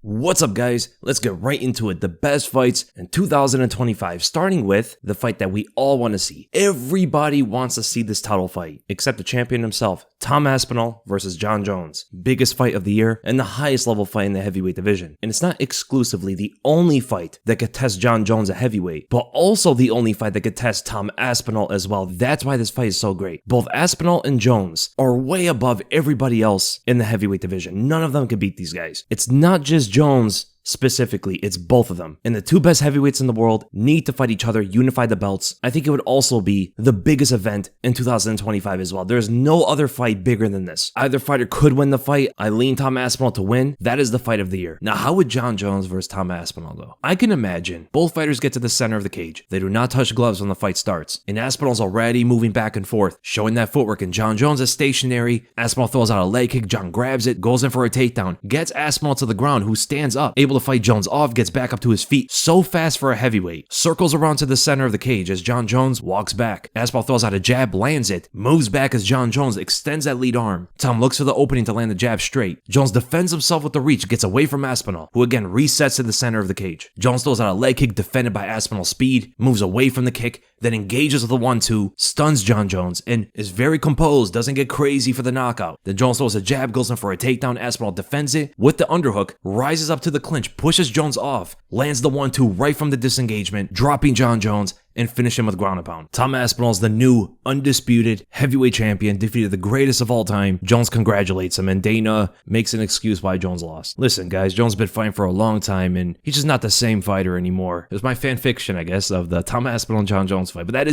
What's up, guys? Let's get right into it. The best fights in 2025, starting with the fight that we all want to see. Everybody wants to see this title fight, except the champion himself, Tom Aspinall versus Jon Jones. Biggest fight of the year and the highest level fight in the heavyweight division. And it's not exclusively the only fight that could test Jon Jones at heavyweight, but also the only fight that could test Tom Aspinall as well. That's why this fight is so great. Both Aspinall and Jones are way above everybody else in the heavyweight division. None of them can beat these guys. It's not just Jones specifically, it's both of them. And the two best heavyweights in the world need to fight each other, unify the belts. I think it would also be the biggest event in 2025 as well. There's no other fight bigger than this. Either fighter could win the fight. I lean Tom Aspinall to win. That is the fight of the year. Now, how would Jon Jones versus Tom Aspinall go? I can imagine both fighters get to the center of the cage. They do not touch gloves when the fight starts. And Aspinall's already moving back and forth, showing that footwork. And Jon Jones is stationary. Aspinall throws out a leg kick. Jon grabs it, goes in for a takedown, gets Aspinall to the ground, who stands up, able to fight Jones off, gets back up to his feet so fast for a heavyweight, circles around to the center of the cage as Jon Jones walks back. Aspinall throws out a jab, lands it, moves back as Jon Jones extends that lead arm. Tom looks for the opening to land the jab straight. Jones defends himself with the reach, gets away from Aspinall, who again resets to the center of the cage. Jones throws out a leg kick defended by Aspinall's speed, moves away from the kick, then engages with a 1-2, stuns Jon Jones, and is very composed, doesn't get crazy for the knockout. Then Jones throws a jab, goes in for a takedown. Aspinall defends it with the underhook, rises up to the clinch, pushes Jones off, lands the 1-2 right from the disengagement, dropping Jon Jones and finish him with ground and pound. Tom Aspinall is the new undisputed heavyweight champion, defeated the greatest of all time. Jones congratulates him, and Dana makes an excuse why Jones lost. Listen, guys, Jones has been fighting for a long time, and he's just not the same fighter anymore. It was my fan fiction, I guess, of the Tom Aspinall and Jon Jones fight, but that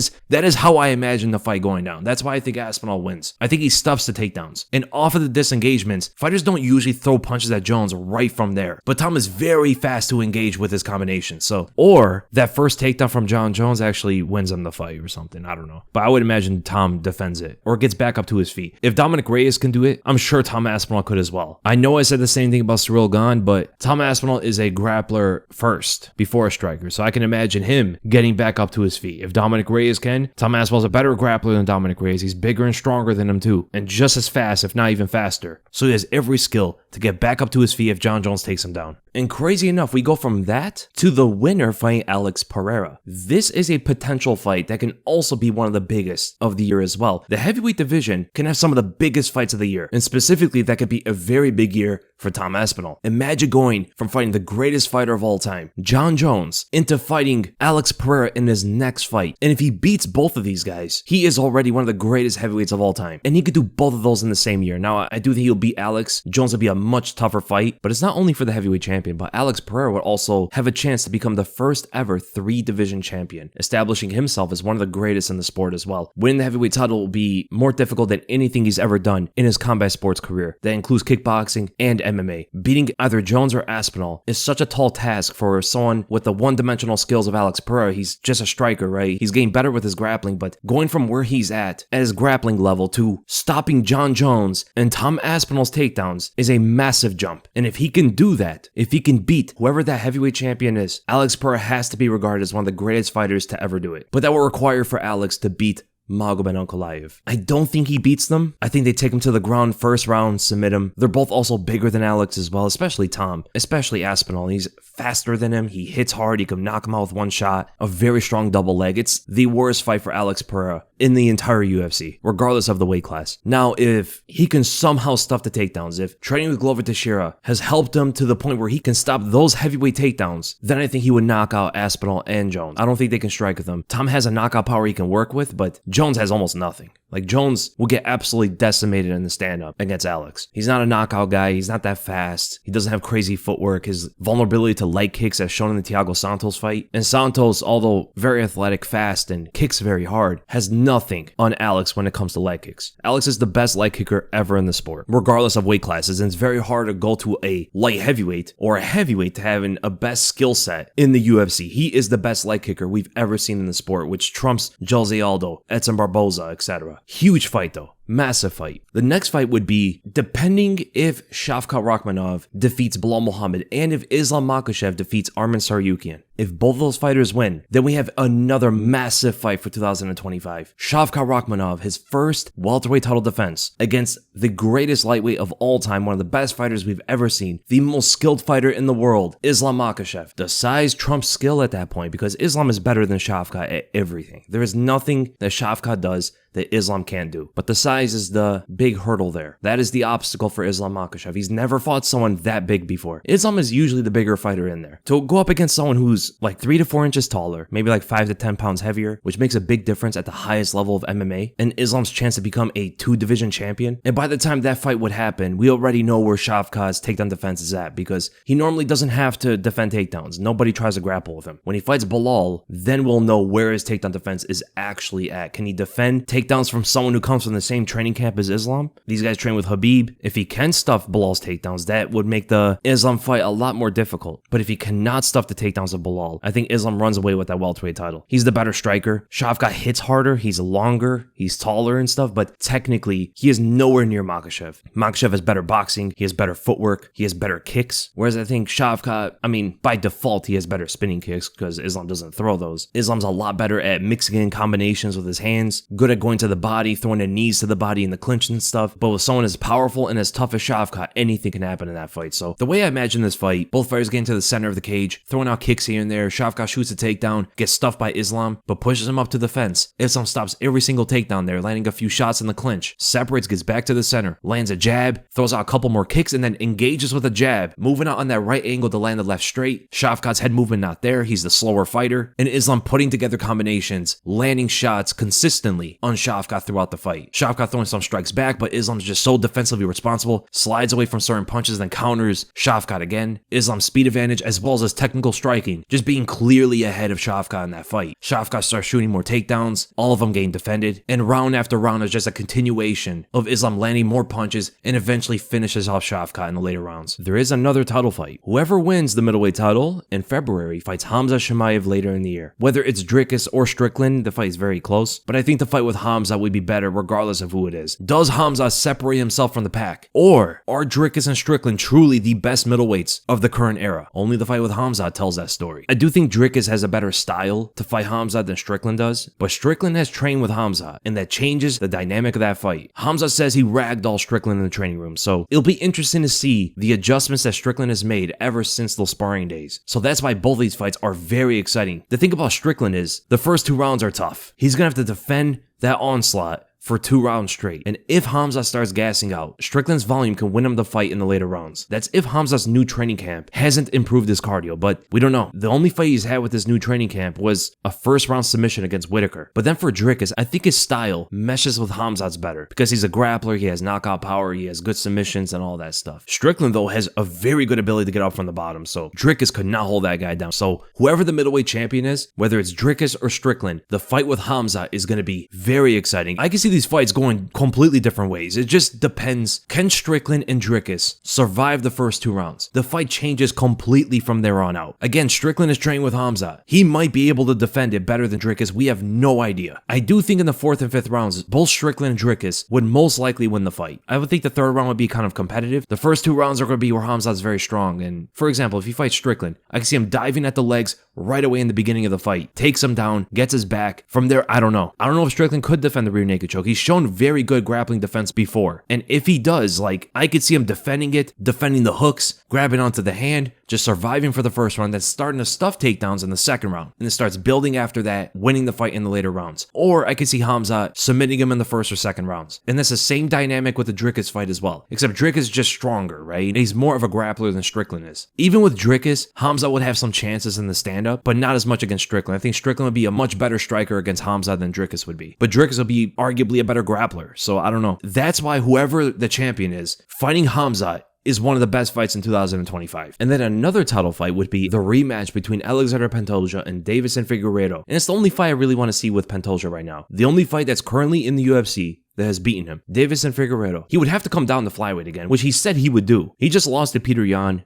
is how I imagine the fight going down. That's why I think Aspinall wins. I think he stuffs the takedowns. And off of the disengagements, fighters don't usually throw punches at Jones right from there, but Tom is very fast to engage with his combinations. Or that first takedown from Jon Jones actually wins him the fight or something. I don't know. But I would imagine Tom defends it or gets back up to his feet. If Dominic Reyes can do it, I'm sure Tom Aspinall could as well. I know I said the same thing about Ciryl Gane, but Tom Aspinall is a grappler first before a striker. So I can imagine him getting back up to his feet. If Dominic Reyes can, Tom Aspinall's a better grappler than Dominic Reyes. He's bigger and stronger than him too, and just as fast, if not even faster. So he has every skill to get back up to his feet if Jon Jones takes him down. And crazy enough, we go from that to the winner fighting Alex Pereira. This is a potential fight that can also be one of the biggest of the year as well. The heavyweight division can have some of the biggest fights of the year, and specifically that could be a very big year for Tom Aspinall. Imagine going from fighting the greatest fighter of all time, Jon Jones, into fighting Alex Pereira in his next fight. And if he beats both of these guys, he is already one of the greatest heavyweights of all time. And he could do both of those in the same year. Now, I do think he'll beat Alex. Jones will be a much tougher fight, but it's not only for the heavyweight champion, but Alex Pereira would also have a chance to become the first ever 3-division champion, establishing himself as one of the greatest in the sport as well. Winning the heavyweight title will be more difficult than anything he's ever done in his combat sports career. That includes kickboxing and MMA. Beating either Jones or Aspinall is such a tall task for someone with the one-dimensional skills of Alex Pereira. He's just a striker, right? He's getting better with his grappling, but going from where he's at his grappling level to stopping Jon Jones and Tom Aspinall's takedowns is a massive jump. And if he can do that, if he can beat whoever that heavyweight champion is, Alex Pereira has to be regarded as one of the greatest fighters to ever do it. But that will require for Alex to beat Magomed Ankalaev. I don't think he beats them. I think they take him to the ground first round, submit him. They're both also bigger than Alex as well, especially Tom, especially Aspinall. He's faster than him. He hits hard. He can knock him out with one shot. A very strong double leg. It's the worst fight for Alex Pereira in the entire UFC, regardless of the weight class. Now, if he can somehow stuff the takedowns, if training with Glover Teixeira has helped him to the point where he can stop those heavyweight takedowns, then I think he would knock out Aspinall and Jones. I don't think they can strike with him. Tom has a knockout power he can work with, but Jones has almost nothing. Like, Jones will get absolutely decimated in the stand-up against Alex. He's not a knockout guy. He's not that fast. He doesn't have crazy footwork. His vulnerability to leg kicks as shown in the Thiago Santos fight. And Santos, although very athletic, fast, and kicks very hard, has nothing on Alex when it comes to leg kicks. Alex is the best leg kicker ever in the sport, regardless of weight classes. And it's very hard to go to a light heavyweight or a heavyweight to having a best skill set in the UFC. He is the best leg kicker we've ever seen in the sport, which trumps Jose Aldo, Edson Barboza, etc. Huge fight though. Massive fight. The next fight would be, depending if Shavkat Rakhmonov defeats Bilal Muhammad and if Islam Makhachev defeats Arman Tsarukyan. If both those fighters win, then we have another massive fight for 2025. Shavkat Rakhmonov, his first welterweight title defense against the greatest lightweight of all time, one of the best fighters we've ever seen, the most skilled fighter in the world, Islam Makhachev. The size trumps skill at that point because Islam is better than Shavkat at everything. There is nothing that Shavkat does that Islam can't do. But the size is the big hurdle there. That is the obstacle for Islam Makhachev. He's never fought someone that big before. Islam is usually the bigger fighter in there. To go up against someone who's like 3 to 4 inches taller, maybe like 5 to 10 pounds heavier, which makes a big difference at the highest level of MMA, and Islam's chance to become a 2-division champion. And by the time that fight would happen, we already know where Shavkat's takedown defense is at because he normally doesn't have to defend takedowns. Nobody tries to grapple with him. When he fights Bilal, then we'll know where his takedown defense is actually at. Can he defend takedowns from someone who comes from the same training camp as Islam? These guys train with Khabib. If he can stuff Bilal's takedowns, that would make the Islam fight a lot more difficult. But if he cannot stuff the takedowns of Bilal, I think Islam runs away with that welterweight title. He's the better striker. Shavkat hits harder. He's longer. He's taller and stuff, but technically, he is nowhere near Makhachev. Makhachev has better boxing. He has better footwork. He has better kicks. Whereas I think Shavkat, by default, he has better spinning kicks because Islam doesn't throw those. Islam's a lot better at mixing in combinations with his hands, good at going to the body, throwing the knees to the body in the clinch and stuff. But with someone as powerful and as tough as Shavkat, anything can happen in that fight. So the way I imagine this fight, both fighters get into the center of the cage, throwing out kicks here and there. Shavkat shoots a takedown, gets stuffed by Islam, but pushes him up to the fence. Islam stops every single takedown there, landing a few shots in the clinch, separates, gets back to the center, lands a jab, throws out a couple more kicks, and then engages with a jab, moving out on that right angle to land the left straight. Shavkat's head movement not there. He's the slower fighter. And Islam putting together combinations, landing shots consistently on Shavkat throughout the fight. Shavkat throwing some strikes back, but Islam's just so defensively responsible, slides away from certain punches, then counters Shavkat again. Islam's speed advantage as well as his technical striking, just being clearly ahead of Shavkat in that fight. Shavkat starts shooting more takedowns, all of them getting defended, and round after round is just a continuation of Islam landing more punches and eventually finishes off Shavkat in the later rounds. There is another title fight. Whoever wins the middleweight title in February fights Khamzat Chimaev later in the year. Whether it's Dricus or Strickland, the fight is very close, but I think the fight with Khamzat would be better regardless of who it is. Does Khamzat separate himself from the pack? Or are Dricus and Strickland truly the best middleweights of the current era? Only the fight with Khamzat tells that story. I do think Dricus has a better style to fight Khamzat than Strickland does, but Strickland has trained with Khamzat, and that changes the dynamic of that fight. Khamzat says he ragdolled Strickland in the training room, so it'll be interesting to see the adjustments that Strickland has made ever since those sparring days. So that's why both these fights are very exciting. The thing about Strickland is the first 2 rounds are tough. He's gonna have to defend that onslaught for 2 rounds straight. And if Khamzat starts gassing out, Strickland's volume can win him the fight in the later rounds. That's if Khamzat's new training camp hasn't improved his cardio, but we don't know. The only fight he's had with his new training camp was a first-round submission against Whitaker. But then for Dricus, I think his style meshes with Khamzat's better because he's a grappler, he has knockout power, he has good submissions and all that stuff. Strickland, though, has a very good ability to get up from the bottom, so Dricus could not hold that guy down. So whoever the middleweight champion is, whether it's Dricus or Strickland, the fight with Khamzat is going to be very exciting. I can see these fights going completely different ways. It just depends. Can Strickland and Dricus survive the first 2 rounds? The fight changes completely from there on out. Again, Strickland is training with Khamzat. He might be able to defend it better than Dricus. We have no idea. I do think in the 4th and 5th rounds, both Strickland and Dricus would most likely win the fight. I would think the 3rd round would be kind of competitive. The first 2 rounds are going to be where Khamzat's very strong. And for example, if he fights Strickland, I can see him diving at the legs right away in the beginning of the fight, takes him down, gets his back. From there, I don't know. I don't know if Strickland could defend the rear naked choke. He's shown very good grappling defense before. And if he does, I could see him defending it, defending the hooks, grabbing onto the hand, just surviving for the first round, then starting to stuff takedowns in the second round, and then starts building after that, winning the fight in the later rounds. Or I could see Khamzat submitting him in the first or second rounds. And that's the same dynamic with the Dricus fight as well, except Dricus is just stronger, right? He's more of a grappler than Strickland is. Even with Dricus, Khamzat would have some chances in the stand-up, but not as much against Strickland. I think Strickland would be a much better striker against Khamzat than Dricus would be. But Dricus will be arguably a better grappler, so I don't know. That's why whoever the champion is, fighting Khamzat is one of the best fights in 2025. And then another title fight would be the rematch between Alexandre Pantoja and Deiveson Figueiredo. And it's the only fight I really want to see with Pantoja right now. The only fight that's currently in the UFC that has beaten him. Deiveson Figueiredo. He would have to come down to flyweight again, which he said he would do. He just lost to Petr.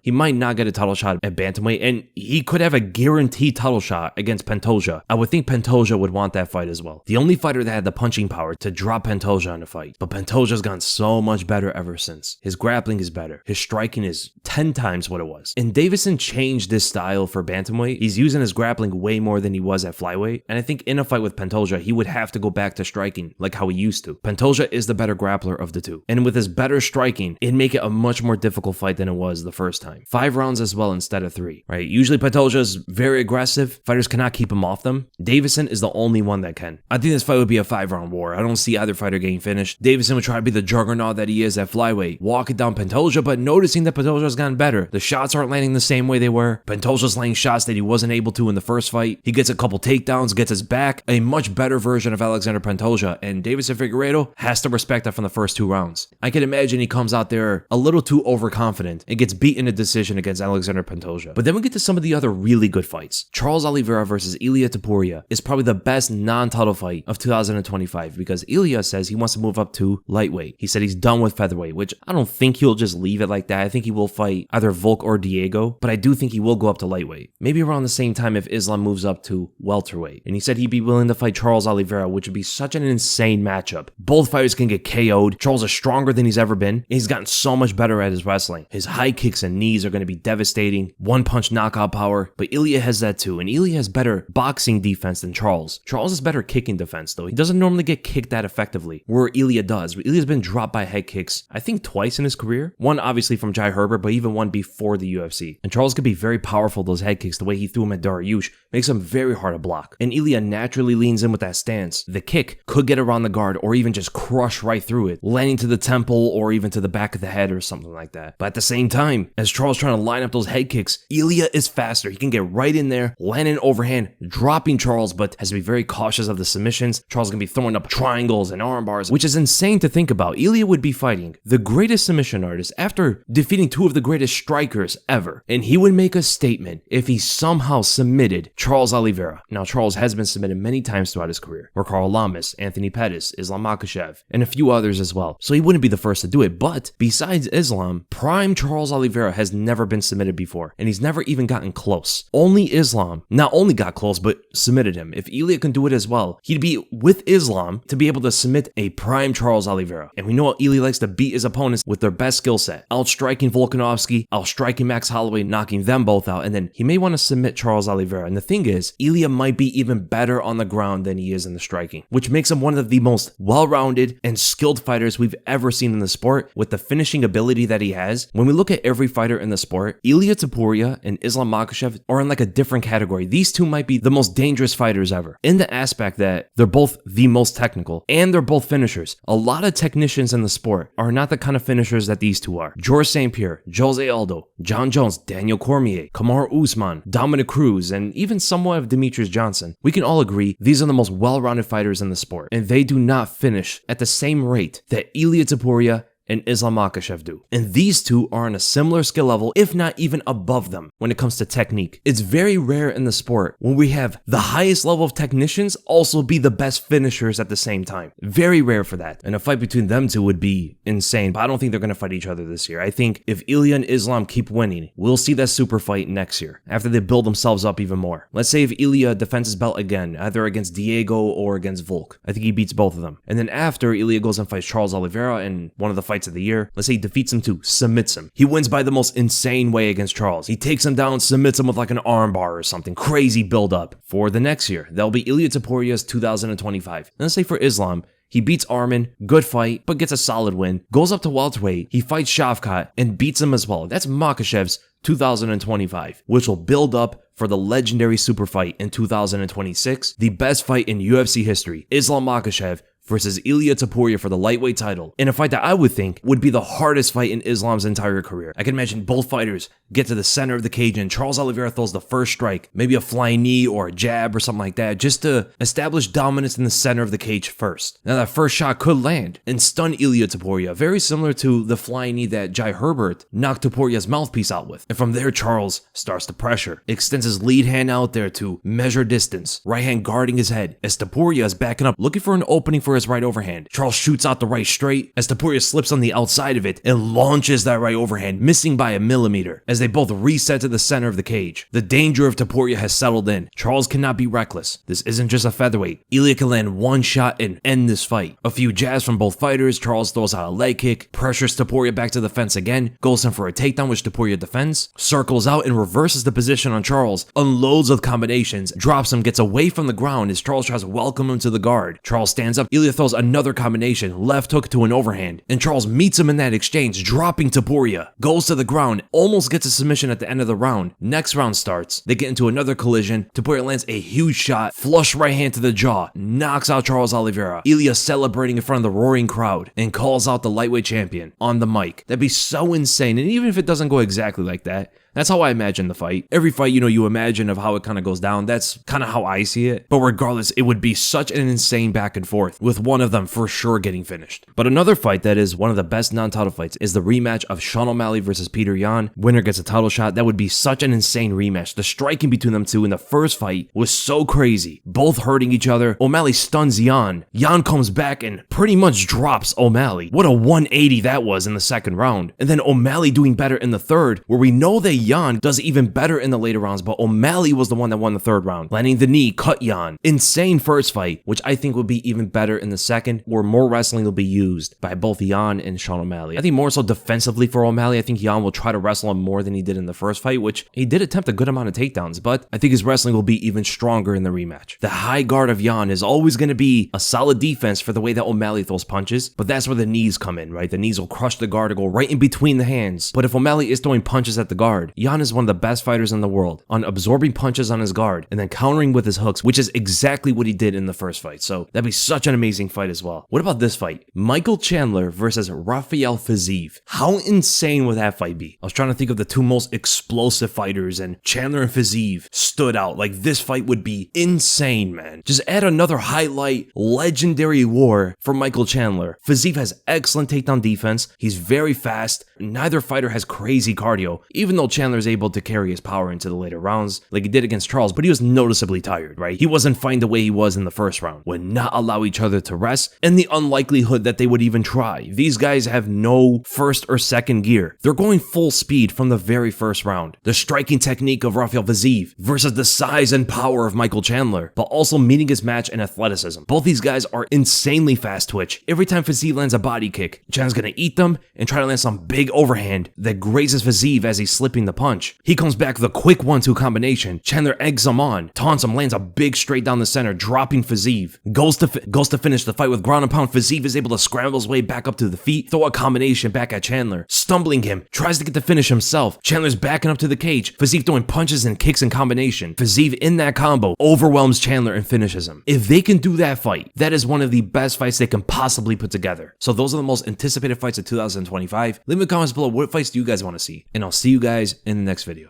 He might not get a title shot at bantamweight, and he could have a guaranteed title shot against Pantoja. I would think Pantoja would want that fight as well. The only fighter that had the punching power to drop Pantoja in the fight. But Pantoja's gone so much better ever since. His grappling is better. His striking is 10 times what it was. And Deiveson changed this style for bantamweight. He's using his grappling way more than he was at flyweight. And I think in a fight with Pantoja, he would have to go back to striking like how he used to. Pantoja is the better grappler of the two. And with his better striking, it'd make it a much more difficult fight than it was the first time. 5 rounds as well instead of 3, right? Usually Pantoja is very aggressive. Fighters cannot keep him off them. Deiveson is the only one that can. I think this fight would be a 5-round war. I don't see either fighter getting finished. Deiveson would try to be the juggernaut that he is at flyweight, walking down Pantoja, but noticing that Pantoja's gotten better. The shots aren't landing the same way they were. Pantoja's laying shots that he wasn't able to in the first fight. He gets a couple takedowns, gets his back, a much better version of Alexandre Pantoja, and Deiveson Figueiredo has to respect that from the first 2 rounds. I can imagine he comes out there a little too overconfident and gets beat in a decision against Alexandre Pantoja. But then we get to some of the other really good fights. Charles Oliveira versus Ilia Topuria is probably the best non-title fight of 2025 because Ilia says he wants to move up to lightweight. He said he's done with featherweight, which I don't think he'll just leave it like that. I think he will fight either Volk or Diego, but I do think he will go up to lightweight. Maybe around the same time if Islam moves up to welterweight. And he said he'd be willing to fight Charles Oliveira, which would be such an insane matchup. Both fighters can get KO'd. Charles is stronger than he's ever been, and he's gotten so much better at his wrestling. His high kicks and knees are going to be devastating. One-punch knockout power, but Ilia has that too, and Ilia has better boxing defense than Charles. Charles has better kicking defense, though. He doesn't normally get kicked that effectively, where Ilia does. Ilia's been dropped by head kicks, I think twice in his career. One obviously from Jai Herbert, but even one before the UFC. And Charles could be very powerful, those head kicks. The way he threw him at Dariush makes him very hard to block. And Ilia naturally leans in with that stance. The kick could get around the guard or even just crush right through it, landing to the temple or even to the back of the head or something like that. But at the same time, as Charles trying to line up those head kicks, Ilia is faster. He can get right in there, land an overhand, dropping Charles, but has to be very cautious of the submissions. Charles is going to be throwing up triangles and arm bars, which is insane to think about. Ilia would be fighting the greatest submission artist after defeating 2 of the greatest strikers ever. And he would make a statement if he somehow submitted Charles Oliveira. Now, Charles has been submitted many times throughout his career. Carl Lamas, Anthony Pettis, Islam Makhachev, and a few others as well. So he wouldn't be the first to do it. But besides Islam, prime Charles Oliveira has never been submitted before. And he's never even gotten close. Only Islam not only got close, but submitted him. If Ilia can do it as well, he'd be with Islam to be able to submit a prime Charles Oliveira. And we know Ilia likes to beat his opponents with their best skill set. Outstriking Volkanovski, outstriking Max Holloway, knocking them both out. And then he may want to submit Charles Oliveira. And the thing is, Ilia might be even better on the ground than he is in the striking, which makes him one of the most well-rounded and skilled fighters we've ever seen in the sport with the finishing ability that he has. When we look at every fighter in the sport, Ilia Topuria and Islam Makhachev are in like a different category. These two might be the most dangerous fighters ever in the aspect that they're both the most technical and they're both finishers. A lot of technicians in the sport are not the kind of finishers that these two are. Georges St. Pierre, Jose Aldo, Jon Jones, Daniel Cormier, Kamaru Usman, Dominic Cruz, and even somewhat of Demetrius Johnson. We can all agree these are the most well-rounded fighters in the sport, and they do not finish at the same rate that Ilia Topuria and Islam Makhachev do. And these two are on a similar skill level, if not even above them when it comes to technique. It's very rare in the sport when we have the highest level of technicians also be the best finishers at the same time. Very rare for that. And a fight between them two would be insane, but I don't think they're going to fight each other this year. I think if Ilia and Islam keep winning, we'll see that super fight next year after they build themselves up even more. Let's say if Ilia defends his belt again, either against Diego or against Volk. I think he beats both of them. And then after, Ilia goes and fights Charles Oliveira in one of the fights of the year. Let's say he defeats him too, submits him. He wins by the most insane way against Charles. He takes him down, submits him with like an armbar or something. Crazy build up. For the next year, that'll be Ilia Topuria's 2025. Let's say for Islam, he beats Arman, good fight, but gets a solid win. Goes up to welterweight, he fights Shavkat and beats him as well. That's Makhachev's 2025, which will build up for the legendary super fight in 2026, the best fight in UFC history, Islam Makhachev versus Ilia Topuria for the lightweight title, in a fight that I would think would be the hardest fight in Islam's entire career. I can imagine both fighters get to the center of the cage and Charles Oliveira throws the first strike, maybe a flying knee or a jab or something like that, just to establish dominance in the center of the cage first. Now that first shot could land and stun Ilia Topuria, very similar to the flying knee that Jai Herbert knocked Topuria's mouthpiece out with. And from there, Charles starts to pressure, extends his lead hand out there to measure distance, right hand guarding his head, as Topuria is backing up, looking for an opening for his right overhand. Charles shoots out the right straight as Topuria slips on the outside of it and launches that right overhand, missing by a millimeter as they both reset to the center of the cage. The danger of Topuria has settled in. Charles cannot be reckless. This isn't just a featherweight. Ilia can land one shot and end this fight. A few jabs from both fighters. Charles throws out a leg kick, pressures Topuria back to the fence again, goes in for a takedown which Topuria defends, circles out and reverses the position on Charles, unloads with combinations, drops him, gets away from the ground as Charles tries to welcome him to the guard. Charles stands up, Ilia throws another combination, left hook to an overhand, and Charles meets him in that exchange, dropping Topuria, goes to the ground, almost gets a submission at the end of the round. Next round starts, they get into another collision, Topuria lands a huge shot, flush right hand to the jaw, knocks out Charles Oliveira. Ilia celebrating in front of the roaring crowd and calls out the lightweight champion on the mic. That'd be so insane, and even if it doesn't go exactly like that, that's how I imagine the fight. Every fight, you imagine of how it kind of goes down. That's kind of how I see it. But regardless, it would be such an insane back and forth, with one of them for sure getting finished. But another fight that is one of the best non-title fights is the rematch of Sean O'Malley versus Petr Yan. Winner gets a title shot. That would be such an insane rematch. The striking between them two in the first fight was so crazy. Both hurting each other. O'Malley stuns Yan. Yan comes back and pretty much drops O'Malley. What a 180 that was in the second round. And then O'Malley doing better in the third, where we know that Yan does even better in the later rounds, but O'Malley was the one that won the third round, landing the knee, cut Yan. Insane first fight, which I think will be even better in the second, where more wrestling will be used by both Yan and Sean O'Malley. I think more so defensively for O'Malley. I think Yan will try to wrestle him more than he did in the first fight, which he did attempt a good amount of takedowns, but I think his wrestling will be even stronger in the rematch. The high guard of Yan is always going to be a solid defense for the way that O'Malley throws punches, but that's where the knees come in, right? The knees will crush the guard to go right in between the hands. But if O'Malley is throwing punches at the guard, Yan is one of the best fighters in the world on absorbing punches on his guard and then countering with his hooks, which is exactly what he did in the first fight. So that'd be such an amazing fight as well. What about this fight? Michael Chandler versus Rafael Fiziev. How insane would that fight be? I was trying to think of the two most explosive fighters, and Chandler and Fiziev stood out. Like, this fight would be insane, man. Just add another highlight, legendary war for Michael Chandler. Fiziev has excellent takedown defense. He's very fast. Neither fighter has crazy cardio, even though Chandler's able to carry his power into the later rounds like he did against Charles, but he was noticeably tired, right? He wasn't fighting the way he was in the first round. Would not allow each other to rest, and the unlikelihood that they would even try. These guys have no first or second gear. They're going full speed from the very first round. The striking technique of Rafael Fiziev versus the size and power of Michael Chandler, but also meeting his match in athleticism. Both these guys are insanely fast twitch. Every time Fiziev lands a body kick, Chandler's gonna eat them and try to land some big overhand that grazes Fiziev as he's slipping the punch. He comes back with a quick 1-2 combination. Chandler eggs him on, taunts him, lands a big straight down the center, dropping Fiziev. Goes to finish the fight with ground and pound. Fiziev is able to scramble his way back up to the feet, throw a combination back at Chandler, stumbling him, tries to get the finish himself. Chandler's backing up to the cage. Fiziev throwing punches and kicks in combination. Fiziev in that combo overwhelms Chandler and finishes him. If they can do that fight, that is one of the best fights they can possibly put together. So those are the most anticipated fights of 2025. Leave in the comments below, what fights do you guys want to see? And I'll see you guys in the next video.